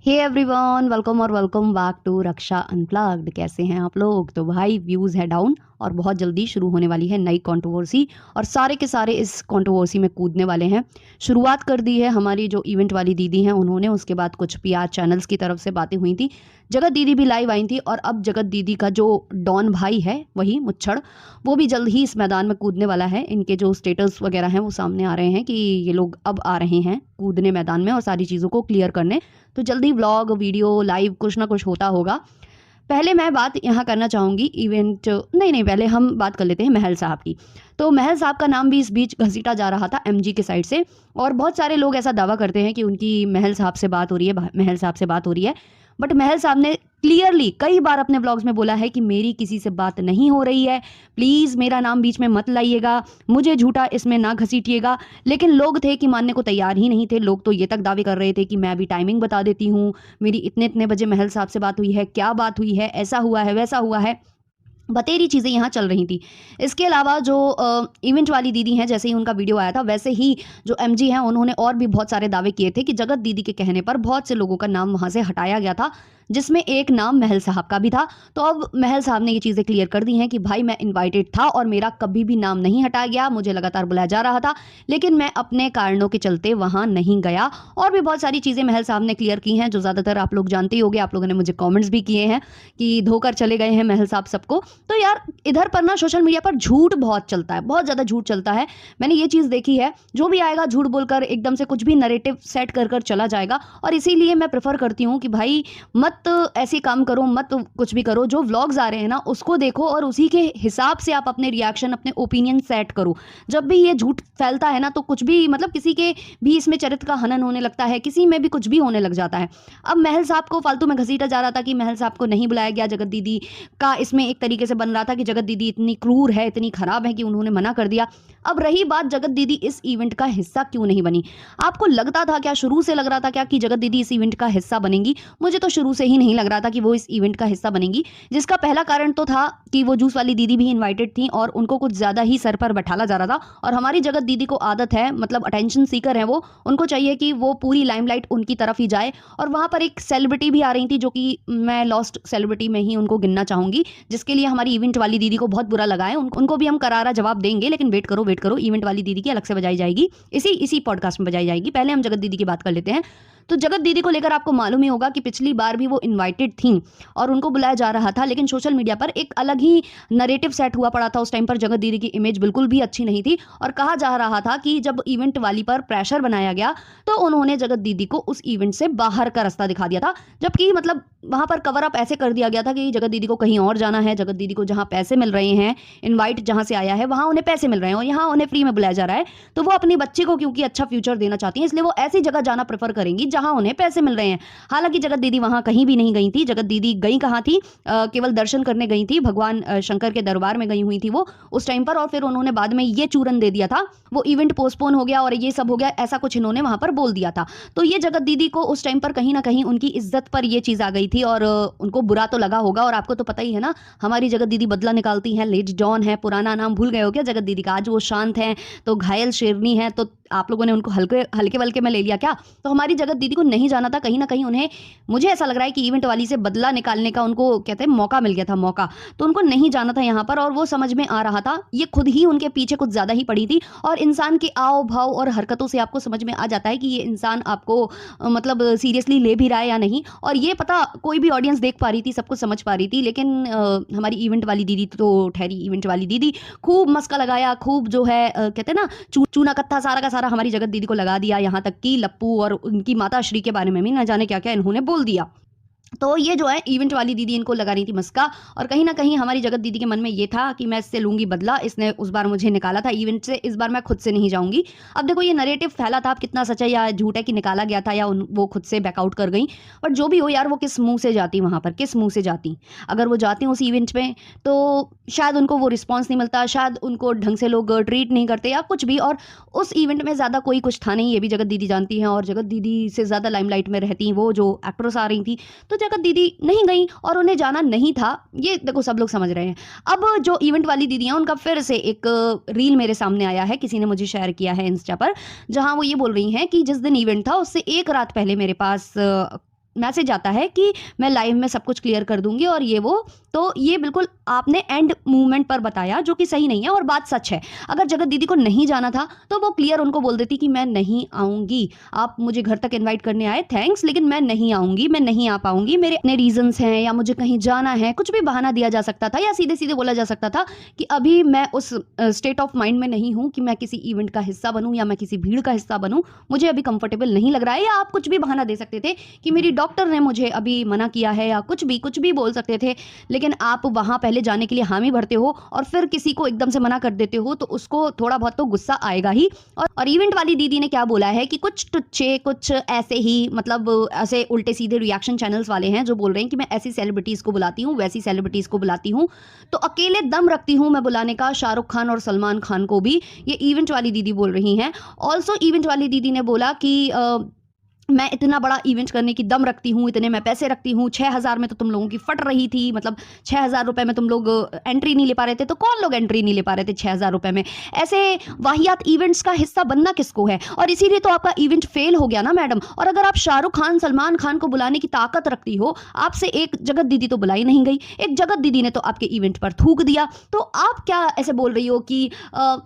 Hey everyone, welcome back to Raksha unplugged. कैसे हैं आप लोग? तो भाई व्यूज़ है डाउन और बहुत जल्दी शुरू होने वाली है नई कंट्रोवर्सी और सारे के सारे इस कंट्रोवर्सी में कूदने वाले हैं। शुरुआत कर दी है हमारी जो इवेंट वाली दीदी हैं उन्होंने, उसके बाद कुछ पीआर चैनल्स की तरफ से बातें हुई थी। जगत दीदी भी लाइव आई थी और अब जगत दीदी का जो डॉन भाई है वही मुच्छड़, वो भी जल्द ही इस मैदान में कूदने वाला है। इनके जो स्टेटस वगैरह हैं वो सामने आ रहे हैं कि ये लोग अब आ रहे हैं कूदने मैदान में और सारी चीज़ों को क्लियर करने। तो जल्दी व्लॉग वीडियो लाइव कुछ ना कुछ होता होगा। पहले मैं बात यहाँ करना चाहूँगी इवेंट नहीं पहले हम बात कर लेते हैं महल साहब की। तो महल साहब का नाम भी इस बीच घसीटा जा रहा था एमजी के साइड से और बहुत सारे लोग ऐसा दावा करते हैं कि उनकी महल साहब से बात हो रही है, महल साहब से बात हो रही है। बट महल साहब ने क्लियरली कई बार अपने ब्लॉग्स में बोला है कि मेरी किसी से बात नहीं हो रही है, प्लीज़ मेरा नाम बीच में मत लाइएगा, मुझे झूठा इसमें ना घसीटिएगा। लेकिन लोग थे कि मानने को तैयार ही नहीं थे। लोग तो ये तक दावे कर रहे थे कि मैं अभी टाइमिंग बता देती हूँ, मेरी इतने इतने बजे महल साहब से बात हुई है, क्या बात हुई है, ऐसा हुआ है वैसा हुआ है, बतेरी चीज़ें यहाँ चल रही थी। इसके अलावा जो इवेंट वाली दीदी हैं, जैसे ही उनका वीडियो आया था वैसे ही जो एमजी हैं उन्होंने और भी बहुत सारे दावे किए थे कि जगत दीदी के कहने पर बहुत से लोगों का नाम वहाँ से हटाया गया था, जिसमें एक नाम महल साहब का भी था। तो अब महल साहब ने ये चीज़ें क्लियर कर दी हैं कि भाई मैं इन्वाइटेड था और मेरा कभी भी नाम नहीं हटाया गया, मुझे लगातार बुलाया जा रहा था, लेकिन मैं अपने कारणों के चलते वहाँ नहीं गया। और भी बहुत सारी चीज़ें महल साहब ने क्लियर की हैं जो ज़्यादातर आप लोग जानते ही होंगे। आप लोगों ने मुझे कॉमेंट्स भी किए हैं कि धोकर चले गए हैं महल साहब सबको। तो यार इधर पर ना सोशल मीडिया पर झूठ बहुत चलता है, बहुत ज़्यादा झूठ चलता है। मैंने ये चीज़ देखी है, जो भी आएगा झूठ बोलकर एकदम से कुछ भी नैरेटिव सेट कर कर चला जाएगा। और इसीलिए मैं प्रेफर करती हूँ कि भाई मत ऐसे काम करो, मत कुछ भी करो। जो व्लॉग्स आ रहे हैं ना उसको देखो और उसी के हिसाब से आप अपने रिएक्शन, अपने ओपिनियन सेट करो। जब भी ये झूठ फैलता है ना तो कुछ भी मतलब किसी के भी इसमें चरित्र का हनन होने लगता है, किसी में भी कुछ भी होने लग जाता है। अब महल साहब को फालतू में घसीटा जा रहा था कि महल साहब को नहीं बुलाया गया, जगत दीदी का इसमें एक तरीके से बन रहा था कि जगत दीदी इतनी क्रूर है, इतनी खराब है कि उन्होंने मना कर दिया। अब रही बात जगत दीदी इस इवेंट का हिस्सा क्यों नहीं बनी, आपको लगता था क्या, शुरू से लग रहा था क्या कि जगत दीदी इस इवेंट का हिस्सा बनेंगी? मुझे तो शुरू से ही नहीं लग रहा था कि वो इस इवेंट का हिस्सा बनेंगी, जिसका पहला कारण तो था कि वो जूस वाली दीदी भी इनवाइटेड थी और उनको कुछ ज्यादा ही सर पर बैठाला जा रहा था। और हमारी जगत दीदी को आदत है, मतलब अटेंशन सीकर है वो, उनको चाहिए कि वो पूरी लाइमलाइट उनकी तरफ ही जाए। और वहां पर एक सेलिब्रिटी भी आ रही थी जो कि मैं लॉस्ट सेलिब्रिटी में ही उनको गिनना चाहूंगी, जिसके लिए हमारी इवेंट वाली दीदी को बहुत बुरा लगा है। उनको भी हम करारा जवाब देंगे, लेकिन वेट करो वेट करो, इवेंट वाली दीदी की अलग से बजाई जाएगी, इसी पॉडकास्ट में बजाई जाएगी। पहले हम जगत दीदी की बात कर लेते हैं। तो जगत दीदी को लेकर आपको मालूम ही होगा कि पिछली बार भी वो इनवाइटेड थी और उनको बुलाया जा रहा था, लेकिन सोशल मीडिया पर एक अलग ही नैरेटिव सेट हुआ पड़ा था। उस टाइम पर जगत दीदी की इमेज बिल्कुल भी अच्छी नहीं थी और कहा जा रहा था कि जब इवेंट वाली पर प्रेशर बनाया गया तो उन्होंने जगत दीदी को उस इवेंट से बाहर का रास्ता दिखा दिया था। जबकि मतलब वहां पर कवर अप ऐसे कर दिया गया था कि जगत दीदी को कहीं और जाना है, जगत दीदी को जहां पैसे मिल रहे हैं, इनवाइट जहां से आया है वहां उन्हें पैसे मिल रहे हैं और यहाँ उन्हें फ्री में बुलाया जा रहा है। तो वो अपनी बच्ची को क्योंकि अच्छा फ्यूचर देना चाहती हैं, इसलिए वो ऐसी जगह जाना प्रेफर करेंगी जहां उन्हें पैसे मिल रहे हैं। हालांकि जगत दीदी वहां कहीं भी नहीं गई थी। जगत दीदी गई कहाँ थी? केवल दर्शन करने गई थी, भगवान शंकर के दरबार में गई हुई थी वो उस टाइम पर। और फिर उन्होंने बाद में ये चूरन दे दिया था, वो इवेंट पोस्टपोन हो गया और ये सब हो गया, ऐसा कुछ इन्होंने वहां पर बोल दिया था। तो ये जगत दीदी को उस टाइम पर कहीं ना कहीं उनकी इज्जत पर ये चीज आ गई थी और उनको बुरा तो लगा होगा। और आपको तो पता ही है ना, हमारी जगत दीदी बदला निकालती हैं, लेडी डॉन है, पुराना नाम भूल गए हो क्या जगत दीदी का? आज वो शांत है तो घायल शेरनी है, तो आप लोगों ने उनको हल्के हल्के वल्के में ले लिया क्या? तो हमारी जगत दीदी को नहीं जाना था। कहीं ना कहीं उन्हें, मुझे ऐसा लग रहा है कि इवेंट वाली से बदला निकालने का उनको कहते हैं मौका मिल गया था, मौका। तो उनको नहीं जाना था यहाँ पर और वो समझ में आ रहा था। ये खुद ही उनके पीछे कुछ ज्यादा ही पड़ी थी और इंसान के आव भाव और हरकतों से आपको समझ में आ जाता है कि ये इंसान आपको मतलब सीरियसली ले भी रहा है या नहीं। और ये पता कोई भी ऑडियंस देख पा रही थी, सब कुछ समझ पा रही थी। लेकिन हमारी इवेंट वाली दीदी तो ठहरी इवेंट वाली दीदी, खूब मस्का लगाया, खूब जो है कहते हैं ना चूना कत्था सारा का सारा हमारी जगत दीदी को लगा दिया। यहाँ तक कि लप्पू और उनकी माता श्री के बारे में भी ना जाने क्या क्या इन्होंने बोल दिया। तो ये जो है इवेंट वाली दीदी इनको लगा रही थी मस्का और कहीं ना कहीं हमारी जगत दीदी के मन में ये था कि मैं इससे लूंगी बदला, इसने उस बार मुझे निकाला था इवेंट से, इस बार मैं खुद से नहीं जाऊंगी। अब देखो ये नैरेटिव फैला था, अब कितना सच है या झूठ है कि निकाला गया था या वो खुद से बैकआउट कर गई। बट जो भी हो यार, वो किस मुंह से जाती वहां पर, किस मुंह से जाती? अगर वो जाती उस इवेंट में तो शायद उनको वो रिस्पॉन्स नहीं मिलता, शायद उनको ढंग से लोग ट्रीट नहीं करते या कुछ भी। और उस इवेंट में ज़्यादा कोई कुछ था नहीं, ये भी जगत दीदी जानती हैं। और जगत दीदी से ज़्यादा लाइमलाइट में रहती वो जो एक्ट्रेस आ रही थी, तो जगत दीदी नहीं गई और उन्हें जाना नहीं था, ये देखो सब लोग समझ रहे हैं। अब जो इवेंट वाली दीदी हैं उनका फिर से एक रील मेरे सामने आया है, किसी ने मुझे शेयर किया है इंस्टा पर, जहां वो ये बोल रही हैं कि जिस दिन इवेंट था उससे एक रात पहले मेरे पास मैसेज आता है कि मैं लाइव में सब कुछ क्लियर कर दूंगी और ये वो। तो ये बिल्कुल आपने एंड मूवमेंट पर बताया, जो कि सही नहीं है और बात सच है। अगर जगत दीदी को नहीं जाना था तो वो क्लियर उनको बोल देती कि मैं नहीं आऊंगी, आप मुझे घर तक इन्वाइट करने आए, थैंक्स, लेकिन मैं नहीं आऊंगी, मैं नहीं आ पाऊंगी, मेरे अपने रीजंस हैं या मुझे कहीं जाना है, कुछ भी बहाना दिया जा सकता था या सीधे सीधे बोला जा सकता था कि अभी मैं उस स्टेट ऑफ माइंड में नहीं हूं कि मैं किसी इवेंट का हिस्सा बनूं या मैं किसी भीड़ का हिस्सा बनूं, मुझे अभी कंफर्टेबल नहीं लग रहा है। या आप कुछ भी बहाना दे सकते थे कि मेरी डॉक्टर ने मुझे अभी मना किया है, या कुछ भी बोल सकते थे। लेकिन आप वहां पहले जाने के लिए हामी भरते हो और फिर किसी को एकदम से मना कर देते हो, तो उसको थोड़ा बहुत तो गुस्सा आएगा ही। और इवेंट वाली दीदी ने क्या बोला है कि कुछ टुच्चे, कुछ ऐसे ही, मतलब ऐसे उल्टे सीधे रिएक्शन चैनल्स वाले हैं जो बोल रहे हैं कि मैं ऐसी सेलिब्रिटीज को बुलाती हूँ, वैसी सेलिब्रिटीज को बुलाती हूँ, तो अकेले दम रखती हूँ मैं बुलाने का शाहरुख खान और सलमान खान को भी। ये इवेंट वाली दीदी बोल रही हैं। ऑल्सो इवेंट वाली दीदी ने बोला कि मैं इतना बड़ा इवेंट करने की दम रखती हूँ, इतने मैं पैसे रखती हूँ, 6,000 में तो तुम लोगों की फट रही थी, मतलब 6,000 रुपए में तुम लोग एंट्री नहीं ले पा रहे थे, तो कौन लोग एंट्री नहीं ले पा रहे थे 6,000 रुपए में? ऐसे वाहियात इवेंट्स का हिस्सा बनना किसको है? और इसीलिए तो आपका इवेंट फेल हो गया ना मैडम। और अगर आप शाहरुख खान, सलमान खान को बुलाने की ताकत रखती हो, आपसे एक जगत दीदी तो बुलाई नहीं गई, एक जगत दीदी ने तो आपके इवेंट पर थूक दिया, तो आप क्या ऐसे बोल रही हो कि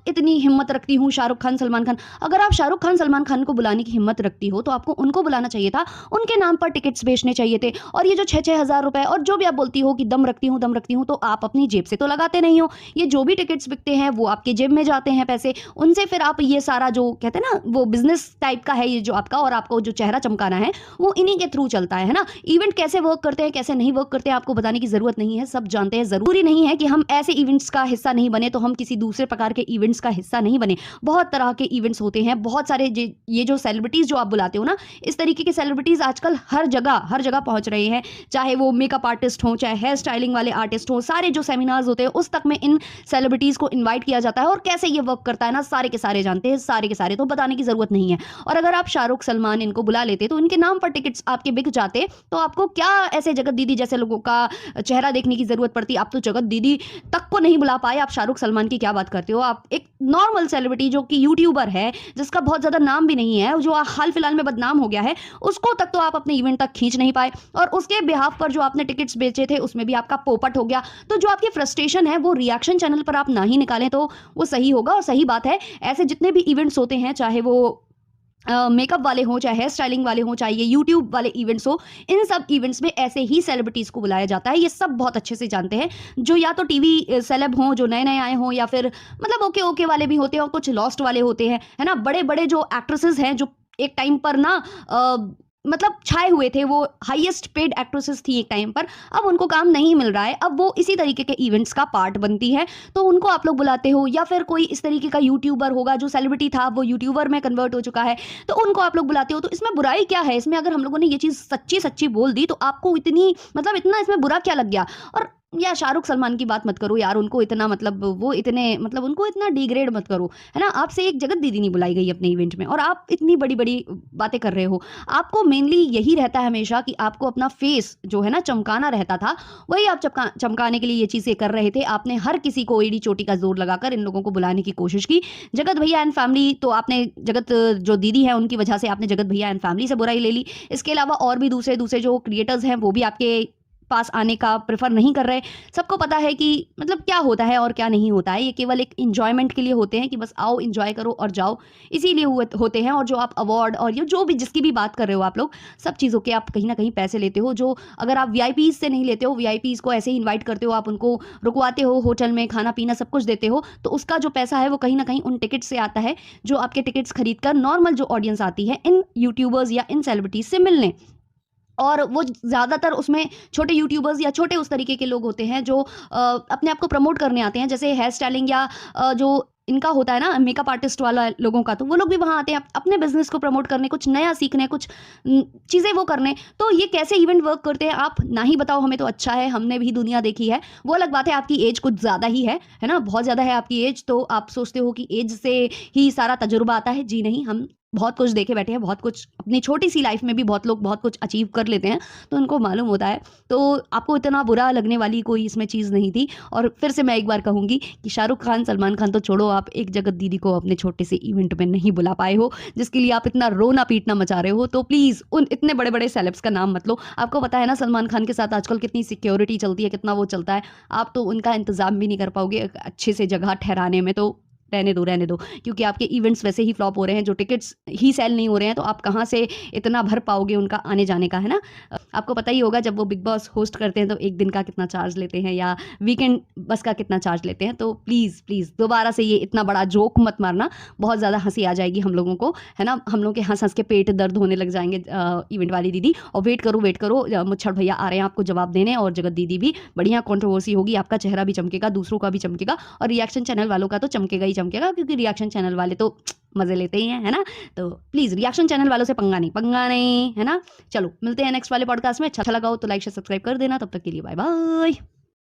इतनी हिम्मत रखती हूँ शाहरुख खान, सलमान खान? अगर आप शाहरुख खान, सलमान खान को बुलाने की हिम्मत रखती हो तो आपको उनको बुलाना चाहिए था, उनके नाम पर टिकट्स बेचने चाहिए थे। और ये जो 6,000 रुपए और जो भी आप बोलती हो कि दम रखती हूं, तो आप अपनी जेब से तो लगाते नहीं हो। ये जो भी टिकट्स बिकते हैं वो आपके जेब में जाते हैं पैसे, उनसे फिर आप ये सारा जो कहते हैं ना वो बिजनेस टाइप का है ये जो आपका, और आपको जो चेहरा चमकाना है वो इन्हीं के थ्रू चलता है ना। इवेंट कैसे वर्क करते हैं, कैसे नहीं वर्क करते हैं, आपको बताने की जरूरत नहीं है, सब जानते हैं। जरूरी नहीं है कि हम ऐसे इवेंट्स का हिस्सा नहीं बने तो हम किसी दूसरे प्रकार के इवेंट्स का हिस्सा नहीं बने। बहुत तरह के इवेंट्स होते हैं, बहुत सारे ये जो सेलिब्रिटीज जो आप बुलाते हो ना, इस तरीके के सेलिब्रिटीज आजकल हर जगह पहुंच रहे हैं, चाहे वो मेकअप आर्टिस्ट हो, चाहे हेयर स्टाइलिंग वाले आर्टिस्ट हो, सारे जो सेमिनार्स होते हैं उस तक में इन सेलिब्रिटीज को इनवाइट किया जाता है। और कैसे ये वर्क करता है ना, सारे के सारे जानते हैं, सारे के सारे, तो बताने की जरूरत नहीं है। और अगर आप शाहरुख, सलमान इनको बुला लेते तो इनके नाम पर टिकट्स आपके बिक जाते, तो आपको क्या ऐसे जगत दीदी जैसे लोगों का चेहरा देखने की जरूरत पड़ती? आप तो जगत दीदी तक को नहीं बुला पाए, आप शाहरुख, सलमान की क्या बात करते हो? आप एक नॉर्मल सेलिब्रिटी जो कि यूट्यूबर है, जिसका बहुत ज्यादा नाम भी नहीं है, जो हाल फिलहाल में बदनाम हो गया है, उसको तक तो आप अपने इवेंट तक खींच नहीं पाए। और उसके बिहाफ पर जो आपने टिकट्स बेचे थे उसमें भी आपका पोपट हो गया। तो जो आपकी फ्रस्ट्रेशन है वो रिएक्शन चैनल पर आप ना ही निकालें तो वो सही होगा। और सही बात है, ऐसे जितने भी इवेंट्स होते हैं, चाहे वो मेकअप वाले हों, चाहे हेयर स्टाइलिंग वाले हों, चाहे ये यूट्यूब वाले इवेंट्स हो, इन सब इवेंट्स में ऐसे ही सेलिब्रिटीज को बुलाया जाता है। ये सब बहुत अच्छे से जानते हैं, जो या तो टीवी सेलेब हों, जो नए नए आए हों, या फिर मतलब ओके ओके वाले भी होते हैं और कुछ लॉस्ट वाले होते हैं, है ना। बड़े बड़े जो एक्ट्रेसेस हैं जो एक टाइम पर ना मतलब छाए हुए थे, वो हाईएस्ट पेड एक्ट्रेसेस थी एक टाइम पर, अब उनको काम नहीं मिल रहा है, अब वो इसी तरीके के इवेंट्स का पार्ट बनती है, तो उनको आप लोग बुलाते हो। या फिर कोई इस तरीके का यूट्यूबर होगा जो सेलिब्रिटी था, वो यूट्यूबर में कन्वर्ट हो चुका है, तो उनको आप लोग बुलाते हो। तो इसमें बुराई क्या है? इसमें अगर हम लोगों ने ये चीज़ सच्ची सच्ची बोल दी तो आपको इतनी मतलब इतना इसमें बुरा क्या लग गया? और या शाहरुख, सलमान की बात मत करो यार, उनको इतना मतलब वो इतने मतलब उनको इतना डिग्रेड मत करो, है ना। आपसे एक जगत दीदी नहीं बुलाई गई अपने इवेंट में और आप इतनी बड़ी बड़ी बातें कर रहे हो। आपको मेनली यही रहता है हमेशा कि आपको अपना फेस जो है ना चमकाना रहता था, वही आप चमकाने के लिए ये चीज़ें कर रहे थे। आपने हर किसी को एड़ी चोटी का जोर लगाकर इन लोगों को बुलाने की कोशिश की। जगत भैया एंड फैमिली तो आपने, जगत जो दीदी है उनकी वजह से आपने जगत भैया एंड फैमिली से बुराई ले ली। इसके अलावा और भी दूसरे दूसरे जो क्रिएटर्स हैं वो भी आपके पास आने का प्रेफर नहीं कर रहे। सबको पता है कि मतलब क्या होता है और क्या नहीं होता है, ये केवल एक इंजॉयमेंट के लिए होते हैं कि बस आओ इंजॉय करो और जाओ, इसीलिए होते हैं। और जो आप अवार्ड और ये जो भी जिसकी भी बात कर रहे हो आप लोग, सब चीज़ों के आप कहीं ना कहीं पैसे लेते हो। जो अगर आप वीआईपीज से नहीं लेते हो, वीआईपीज को ऐसे ही इन्वाइट करते हो, आप उनको रुकवाते हो, होटल में खाना पीना सब कुछ देते हो, तो उसका जो पैसा है वो कहीं ना कहीं उन टिकट से आता है जो आपके टिकट्स खरीद कर नॉर्मल जो ऑडियंस आती है इन यूट्यूबर्स या इन सेलिब्रिटीज से मिलने। और वो ज़्यादातर उसमें छोटे यूट्यूबर्स या छोटे उस तरीके के लोग होते हैं जो अपने आप को प्रमोट करने आते हैं, जैसे हेयर स्टाइलिंग या जो इनका होता है ना मेकअप आर्टिस्ट वाला लोगों का, तो वो लोग भी वहाँ आते हैं अपने बिजनेस को प्रमोट करने, कुछ नया सीखने, कुछ चीज़ें वो करने। तो ये कैसे इवेंट वर्क करते हैं आप ना ही बताओ हमें तो अच्छा है, हमने भी दुनिया देखी है। वो अलग बात है आपकी एज कुछ ज़्यादा ही है ना, बहुत ज़्यादा है आपकी एज, तो आप सोचते हो कि एज से ही सारा तजुर्बा आता है। जी नहीं, हम बहुत कुछ देखे बैठे हैं, बहुत कुछ अपनी छोटी सी लाइफ में भी बहुत लोग बहुत कुछ अचीव कर लेते हैं, तो उनको मालूम होता है। तो आपको इतना बुरा लगने वाली कोई इसमें चीज़ नहीं थी। और फिर से मैं एक बार कहूँगी कि शाहरुख खान, सलमान खान तो छोड़ो, आप एक जगत दीदी को अपने छोटे से इवेंट में नहीं बुला पाए हो, जिसके लिए आप इतना रोना पीटना मचा रहे हो। तो प्लीज़ उन इतने बड़े बड़े सेलेब्स का नाम मत लो। आपको पता है ना सलमान खान के साथ आजकल कितनी सिक्योरिटी चलती है, कितना वो चलता है। आप तो उनका इंतज़ाम भी नहीं कर पाओगे एक अच्छे से जगह ठहराने में। तो रहने दो, क्योंकि आपके इवेंट्स वैसे ही फ्लॉप हो रहे हैं, जो टिकट्स ही सेल नहीं हो रहे हैं, तो आप कहाँ से इतना भर पाओगे उनका आने जाने का, है ना। आपको पता ही होगा जब वो बिग बॉस होस्ट करते हैं तो एक दिन का कितना चार्ज लेते हैं, या वीकेंड बस का कितना चार्ज लेते हैं। तो प्लीज़ प्लीज़ दोबारा से ये इतना बड़ा जोक मत मारना, बहुत ज़्यादा हंसी आ जाएगी हम लोगों को, है ना। हम लोग के हंस हंस के पेट दर्द होने लग जाएंगे। इवेंट वाली दीदी, और वेट करो, मुच्छड़ भैया आ रहे हैं आपको जवाब देने, और जगत दीदी भी। बढ़िया कंट्रोवर्सी होगी, आपका चेहरा भी चमकेगा, दूसरों का भी चमकेगा, और रिएक्शन चैनल वालों का तो चमकेगा ही चमकेगा, क्योंकि रिएक्शन चैनल वाले तो मज़े लेते ही हैं, है ना। तो प्लीज़ रिएक्शन चैनल वालों से पंगा नहीं, है ना। चलो मिलते हैं नेक्स्ट वाले पॉडकास्ट में। अच्छा लगा हो तो लाइक शेयर सब्सक्राइब कर देना। तब तक के लिए बाय बाय।